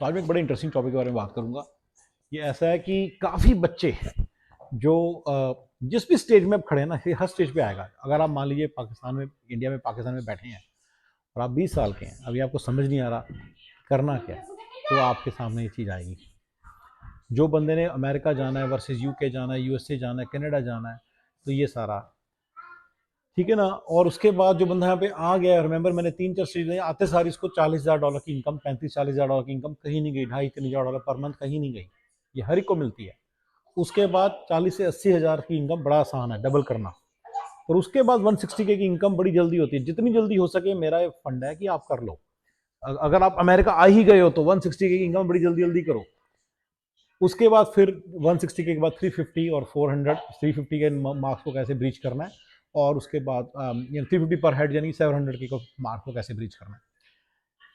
तो आज मैं एक बड़े इंटरेस्टिंग टॉपिक के बारे में बात करूंगा। ये ऐसा है कि काफ़ी बच्चे जो जिस भी स्टेज में आप खड़े हैं ना, ये हर स्टेज पे आएगा। अगर आप मान लीजिए पाकिस्तान में, इंडिया में, पाकिस्तान में बैठे हैं और आप 20 साल के हैं, अभी आपको समझ नहीं आ रहा करना क्या है, तो आपके सामने ये चीज़ आएगी। जो बंदे ने अमेरिका जाना है वर्सेस यूके जाना है, यूएसए जाना है, कनाडा जाना है, तो ये सारा ठीक है ना। और उसके बाद जो बंदा यहाँ पे आ गया, रिमेंबर मैंने 3-4 स्टेज आते सारी इसको $40,000 की इनकम, $35-40,000 की इनकम कहीं नहीं गई, $2,500-3,000 पर मंथ कहीं नहीं गई। ये हर एक को मिलती है। उसके बाद 40 से 80 हज़ार की इनकम बड़ा आसान है डबल करना। और उसके बाद 160 के की इनकम बड़ी जल्दी होती है। जितनी जल्दी हो सके मेरा ये फंड है कि आप कर लो। अगर आप अमेरिका आ ही गए हो तो 160 के की इनकम बड़ी जल्दी जल्दी करो। उसके बाद फिर 160 के बाद 350 और 400, 350 के मार्क्स को कैसे ब्रीच करना है, और उसके बाद 350 पर हेड यानी 700 के मार्क को कैसे ब्रीच करना है।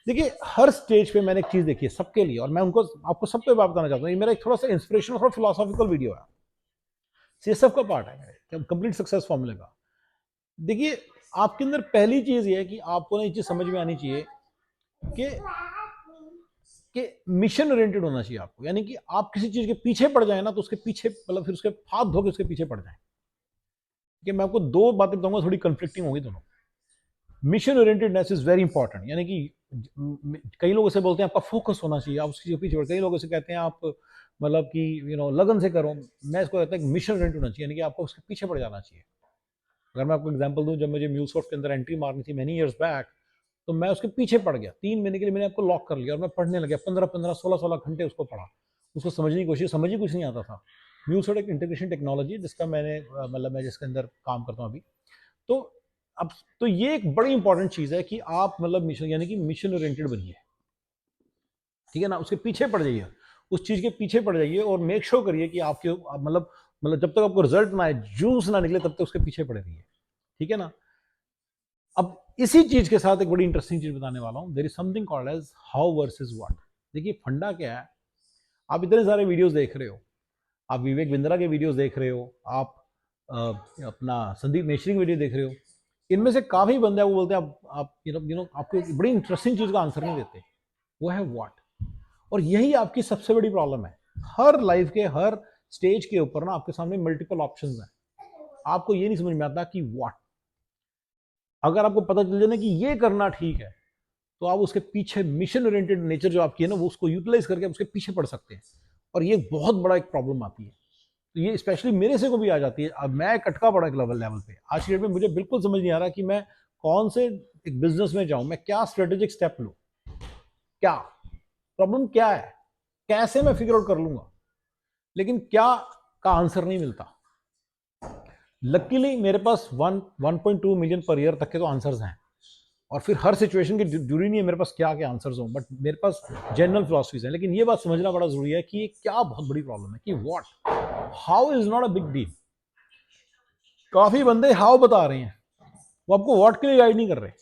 देखिए हर स्टेज पे मैंने एक चीज देखी है सबके लिए, और मैं उनको आपको सब पे बात बताना चाहता हूँ। ये मेरा एक थोड़ा सा इंस्पिरेशनल और फिलोसॉफिकल वीडियो है, सीएसएफ का पार्ट है, कंप्लीट सक्सेस फॉर्मूले का। देखिए आपके अंदर पहली चीज ये है कि आपको ना ये चीज समझ में आनी चाहिए कि मिशन ओरिएंटेड होना चाहिए आपको। यानी कि आप किसी चीज के पीछे पड़ जाए ना, तो उसके पीछे मतलब फिर उसके हाथ धो के उसके पीछे पड़ जाए। कि मैं आपको दो बातें बताऊंगा, थोड़ी कंफ्लिक्टिंग होगी दोनों। Mission orientedness is very important. यानी कि कई लोग ऐसे बोलते हैं आपका फोकस होना चाहिए, आप उसके पीछे पड़। कई लोग ऐसे कहते हैं आप मतलब कि लगन से करो। मैं इसको कहता हूँ मिशन ओरिएंटेड होना चाहिए, यानी कि आपको उसके पीछे पड़ जाना चाहिए। अगर मैं आपको एग्जांपल दूं, जब मुझे म्यूलसॉफ्ट के अंदर एंट्री मारनी थी मैनी ईयर्स बैक, तो मैं उसके पीछे पड़ गया। 3 महीने के लिए मैंने आपको लॉक कर लिया और मैं पढ़ने लगा। 15-15, 16-16 घंटे उसको पढ़ा, उसको समझने की कोशिश, समझ ही कुछ नहीं आता था। म्यूलसॉफ्ट एक इंटीग्रेशन टेक्नोलॉजी जिसका मैंने मतलब मैं जिसके अंदर काम करता हूँ अभी। तो अब तो ये एक बड़ी इंपॉर्टेंट चीज है कि आप मतलब मिशन यानी कि मिशन ओरिएंटेड बनिए, ठीक है ना। उसके पीछे पड़ जाइए, उस चीज के पीछे पड़ जाइए और मेक श्योर करिए कि आपके मतलब जब तक आपको रिजल्ट ना आए, जूस ना निकले, तब तक उसके पीछे पड़े रहिए, ठीक है ना। अब इसी चीज के साथ एक बड़ी इंटरेस्टिंग चीज बताने वाला हूं। There is something called as how versus what. देखिए फंडा क्या है। आप इतने सारे वीडियोस देख रहे हो, आप विवेक बिंद्रा के वीडियोस देख रहे हो, आप अपना संदीप मिश्री की वीडियो देख रहे हो। इनमें से काफी बंदे वो बोलते हैं आप आपको बड़ी इंटरेस्टिंग चीज का आंसर नहीं देते, वो है व्हाट। और यही आपकी सबसे बड़ी प्रॉब्लम है। हर लाइफ के हर स्टेज के ऊपर ना आपके सामने मल्टीपल ऑप्शंस हैं, आपको ये नहीं समझ में आता कि व्हाट। अगर आपको पता चल जाए ना कि ये करना ठीक है, तो आप उसके पीछे मिशन ओरिएंटेड नेचर जो आपकी है ना, वो उसको यूटिलाइज करके उसके पीछे पड़ सकते हैं। और ये बहुत बड़ा एक प्रॉब्लम आती है। तो ये स्पेशली मेरे से को भी आ जाती है। अब मैं कटका पड़ा एक लेवल पे, आज की डेट में मुझे बिल्कुल समझ नहीं आ रहा कि मैं कौन से एक बिजनेस में जाऊं, मैं क्या स्ट्रेटेजिक स्टेप लूं, क्या प्रॉब्लम क्या है, कैसे मैं फिगर आउट कर लूंगा, लेकिन क्या का आंसर नहीं मिलता। लकीली मेरे पास 1.2 मिलियन पर ईयर तक के तो आंसर्स हैं, और फिर हर सिचुएशन की जरूरी नहीं है मेरे पास क्या क्या आंसर्स हो, बट मेरे पास जनरल फिलोसफीज है। लेकिन ये बात समझना बड़ा जरूरी है कि ये क्या बहुत बड़ी प्रॉब्लम है कि what, how is not a big deal. काफी बंदे हाउ बता रहे हैं, वो आपको व्हाट के लिए गाइड नहीं कर रहे,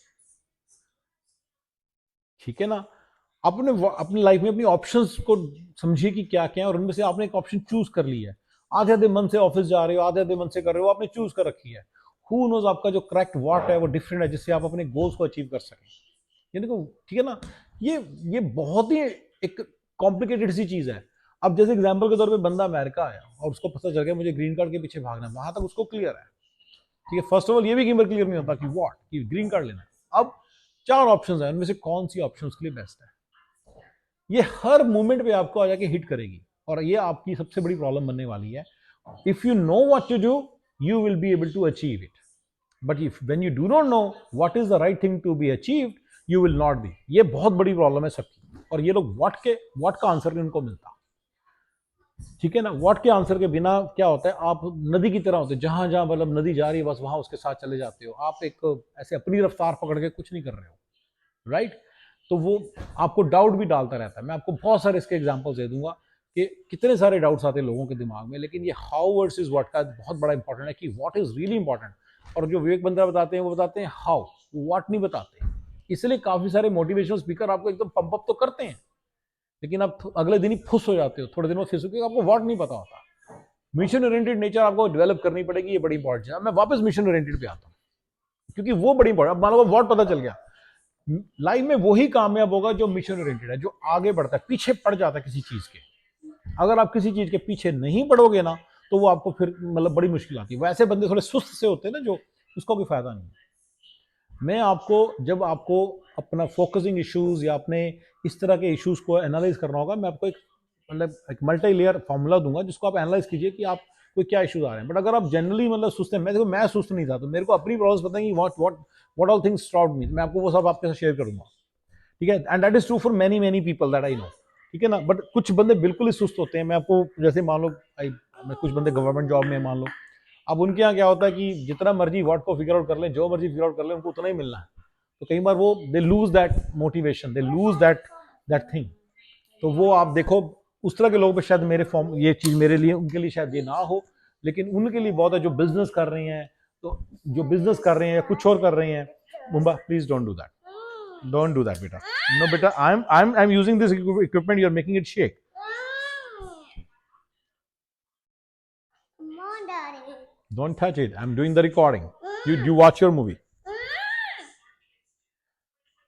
ठीक है ना। अपने अपनी लाइफ में अपनी ऑप्शंस को समझिए कि क्या क्या है, और उनमें से आपने एक ऑप्शन चूज कर ली है। आधे आधे मन से ऑफिस जा रहे हो, आधे आधे मन से कर रहे हो, आपने चूज कर रखी है। हु नोज आपका जो करेक्ट व्हाट है वो डिफरेंट है, जिससे आप अपने गोल्स को अचीव कर सकें। ये देखो, ठीक है ना। ये बहुत ही एक कॉम्प्लिकेटेड सी चीज है। अब जैसे एग्जांपल के तौर पे बंदा अमेरिका आया और उसको पता चल गया मुझे ग्रीन कार्ड के पीछे भागना है, वहां तक उसको क्लियर है, ठीक है। फर्स्ट ऑफ ऑल ये भी क्लियर नहीं होता कि व्हाट, कि ग्रीन कार्ड लेना है। अब 4 ऑप्शंस हैं, उनमें से कौन सी ऑप्शन उसके लिए बेस्ट है, ये हर मोमेंट पे आपको आ जाके हिट करेगी, और ये आपकी सबसे बड़ी प्रॉब्लम बनने वाली है। If you know what to do, you will be able to achieve it, but if when you do not know what is the right thing to be achieved, you will not be. ये बहुत बड़ी problem है सबकी, और ये लोग what का answer नहीं उनको मिलता, ठीक है ना। व्हाट के आंसर के बिना क्या होता है, आप नदी की तरह होते हैं, जहां जहां मतलब नदी जा रही है बस वहां उसके साथ चले जाते हो। आप एक ऐसे अपनी रफ्तार पकड़ के कुछ नहीं कर रहे हो, राइट। तो वो आपको डाउट भी डालता रहता है। मैं आपको बहुत सारे इसके एग्जांपल्स दे दूंगा कि कितने सारे डाउट्स आते हैं लोगों के दिमाग में। लेकिन ये हाउ वर्सेस व्हाट का बहुत बड़ा इंपॉर्टेंट है कि व्हाट इज रियली इंपॉर्टेंट, और जो विवेक बंद्रा बताते हैं वो बताते हैं हाउ, व्हाट नहीं बताते। इसलिए काफी सारे मोटिवेशनल स्पीकर आपको एकदम पंप अप तो करते हैं, लेकिन आप अगले दिन ही फुस हो जाते हो, थोड़े दिन में फिर आपको व्हाट नहीं पता होता। मिशन ओरिएंटेड नेचर आपको डेवलप करनी पड़ेगी, ये बड़ी इंपॉर्टेंट है। मैं वापस मिशन ओरिएंटेड पे आता हूँ, क्योंकि वो बड़ी इंपॉर्टेंट। अब मान लो व्हाट पता चल गया, लाइफ में वही कामयाब होगा जो मिशन ओरिएंटेड है, जो आगे बढ़ता है, पीछे पड़ जाता है किसी चीज के। अगर आप किसी चीज के पीछे नहीं पड़ोगे ना, तो वो आपको फिर मतलब बड़ी मुश्किल आती है। वैसे बंदे थोड़े सुस्त से होते हैं ना, जो उसका कोई फायदा नहीं है। मैं आपको, जब आपको अपना फोकसिंग इश्यूज या अपने इस तरह के इश्यूज को एनालाइज करना होगा, मैं आपको एक मतलब एक मल्टी लेयर फॉर्मूला दूंगा जिसको आप एनालाइज कीजिए कि आप कोई क्या इश्यूज आ रहे हैं। बट अगर आप जनरली मतलब सुस्त हैं, मैं सुस्त नहीं था, तो मेरे को अपनी प्रॉब्लम्स पता है कि व्हाट ऑल थिंग्स स्ट्राउड मी, मैं आपको वो सब आपके साथ शेयर करूंगा, ठीक है। And that is true for many many people that I know, ठीक है ना। बट कुछ बंदे बिल्कुल ही सुस्त होते हैं। मैं आपको जैसे मान लो कुछ बंदे गवर्नमेंट जॉब में मान लो, अब उनके यहाँ क्या होता है कि जितना मर्जी व्हाट को फिगर आउट कर लें, जो मर्जी फिगर आउट कर लें, उनको उतना ही मिलना है। तो कई बार वो they lose that motivation, they lose that thing. तो वो आप देखो, उस तरह के लोगों पे शायद मेरे फॉर्म ये चीज मेरे लिए, उनके लिए शायद ये ना हो, लेकिन उनके लिए बहुत है जो बिजनेस कर रही हैं। तो जो बिजनेस कर रहे हैं या कुछ और कर रही हैं, मुंबा प्लीज डोंट डू दैट बेटा, नो बेटा, I am using this equipment, you are making it shake, don't touch it, I am doing the recording, you watch your movie.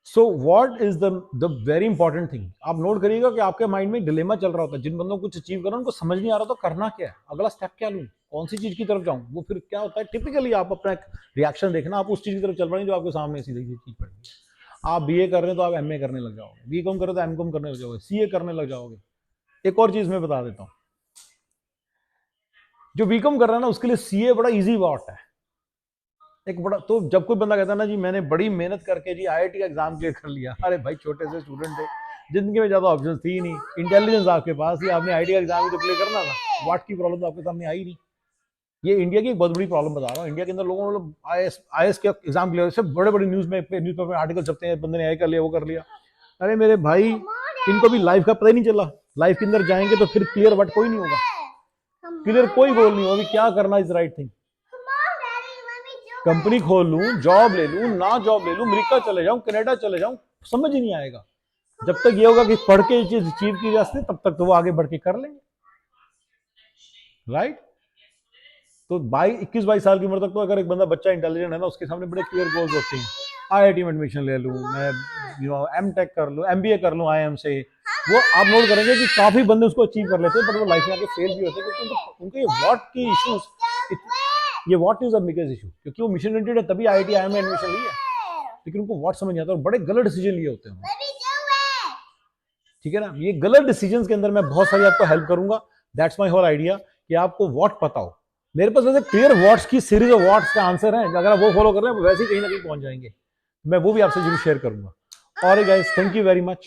So what is the very important thing, आप note करिएगा कि आपके mind में dilemma चल रहा होता है। जिन बंदों को कुछ अचीव करना, उनको समझ नहीं आ रहा तो करना क्या है, अगला स्टेप क्या लूं, कौन सी चीज की तरफ जाऊं। वो फिर क्या होता है, टिपिकली आप अपना रिएक्शन देखना, आप उस चीज की तरफ चल रहे हैं जो आपके सामने सीधी चीज पड़ी है। आप बीए कर रहे हैं तो आप एमए करने लग जाओगे, बीकॉम कर रहे हो तो एमकॉम करने लग जाओगे, सीए करने लग जाओगे। एक और चीज मैं बता देता हूँ, जो बीकॉम कर रहा है ना, उसके लिए सीए बड़ा इजी वाट है, एक बड़ा। तो जब कोई बंदा कहता है ना जी मैंने बड़ी मेहनत करके जी आईआईटी का एग्जाम क्लियर कर लिया, अरे भाई छोटे से स्टूडेंट थे, जिंदगी में ज्यादा ऑप्शन थी नहीं, इंटेलिजेंस आपके पास ही, आपने आईआईटी का एग्जाम ही तो क्लियर करना था, वाट की प्रॉब्लम तो आपके सामने आई नहीं। ये इंडिया की एक बहुत बड़ी प्रॉब्लम बता रहा हूँ। इंडिया के अंदर लोगों मतलब आईएएस के एग्जाम क्लियर से बड़े बड़े न्यूज़पेपर में आर्टिकल छपते हैं, बंदे ने आई कर लिया, वो कर लिया। अरे मेरे भाई, इनको भी लाइफ का पता ही नहीं चला। लाइफ के अंदर जाएंगे तो फिर क्लियर वट कोई नहीं होगा, क्लियर कोई गोल नहीं होगा, क्या करना इज राइट थिंग। कंपनी खोल लूं, जॉब ले लूं, ना जॉब ले लूं, अमेरिका चले जाऊं, कनाडा चले जाऊं, समझ ही नहीं आएगा। जब तक ये होगा कि पढ़ के ये चीज अचीव की जा सकती, तब तक तो वो आगे बढ़ के कर लेंगे, राइट। तो 21-22 साल की उम्र तक तो अगर एक बंदा बच्चा इंटेलिजेंट है ना, उसके सामने बड़े क्लियर गोल्स होते हैं। आईआईटी में एडमिशन ले लूं मैं, एमटेक कर लूं, एमबीए कर लूं आईएम से। वो आप नोट करेंगे कि काफी बंदे उसको अचीव कर लेते हैं, बट वो लाइफ में आके फेल भी होते हैं, क्योंकि उनके ये व्हाट की इश्यूज, ये what is a biggest issue, क्योंकि वो मिशन ओरिएंटेड है, तभी आईआईटी आईएम में एडमिशन लिया, लेकिन उनको व्हाट समझ नहीं आता और बड़े गलत डिसीजन लिए होते हैं, ठीक है ना। ये गलत डिसीजन के अंदर मैं बहुत सारी आपको हेल्प करूंगा। दैट्स माय होल आइडिया, कि आपको व्हाट पता हो। मेरे पास वैसे क्लियर व्हाट्स की सीरीज ऑफ व्हाट्स का आंसर है, अगर आप वो फॉलो कर रहे हैं वैसे ही कहीं ना कहीं पहुंच जाएंगे। मैं वो भी आपसे जरूर शेयर करूंगा। और guys, thank you very much.